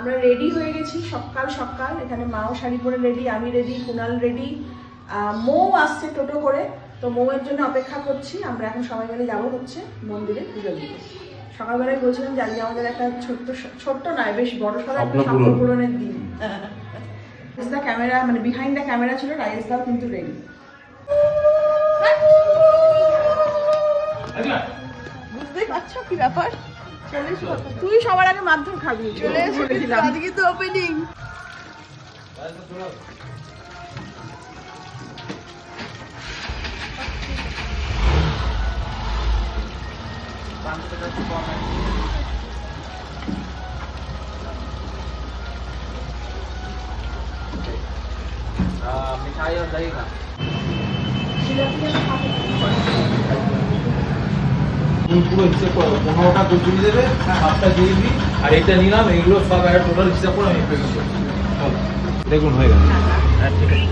আমরা রেডি হয়ে গেছি সকাল সকাল। এখানে মাও শাড়ি পরে রেডি, আমি রেডি, কুনাল রেডি, মৌ আসছে টোটো করে। তো মৌয়ের জন্য অপেক্ষা করছি। আমরা এখন সবাই মিলে যাবো হচ্ছে মন্দিরে পুজো দিতে। সকালবেলায় বলছিলাম যে আজকে আমাদের একটা ছোট্ট নয়, বেশ বড় সড়ো একটা স্বপ্ন পূরণের দিন। ক্যামেরা মানে বিহাইন্ড দ্য ক্যামেরা ছিল, রাইসদাও কিন্তু রেডি। বুঝতেই পারছো কি ব্যাপার? তুই সবার আগে মাধ্যম খাবি, চলে এসে আজকে তো ওপেনিং। मिठाई और दही का পুরো হিসেব করো, 15টা গুড় দেবে, 5টা জিলিপি আর এটা নিলাম, এগুলো সব একটা টোটাল হিসাব করে আমি পেমেন্ট করব। দেখুন হয়ে গেল। হ্যাঁ ঠিক আছে।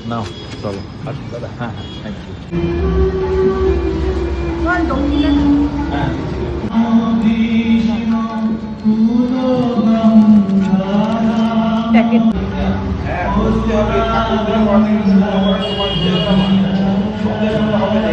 নাও চলো আসুন দাদা। হ্যাঁ হ্যাঁ থ্যাংক ইউ। হ্যাঁ প্যাকেট হ্যাঁ বুঝতে হবে, ঠাকুরদের মনে তোমার যেটা সঙ্গে সঙ্গে হবে না।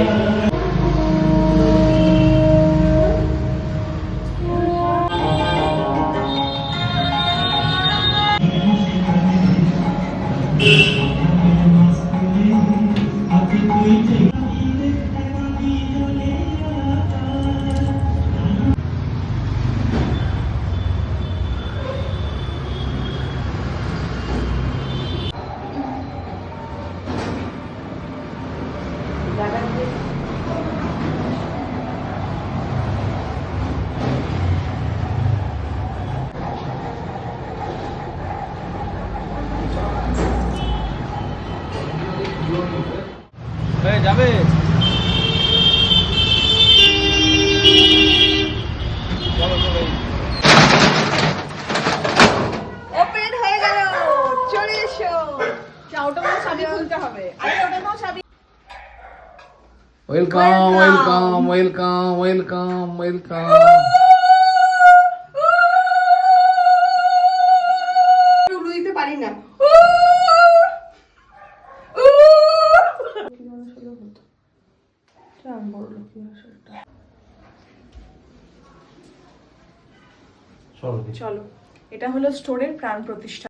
যাবে ওপেন হয়ে গেল, চলে এসো। ওটা মনে চাবি খুলতে হবে। আরে ওটা মনে চাবি। Welcome welcome welcome welcome welcome. উড়ু দিতে পারি না। চলো, এটা হলো স্টোরের প্রাণ প্রতিষ্ঠা।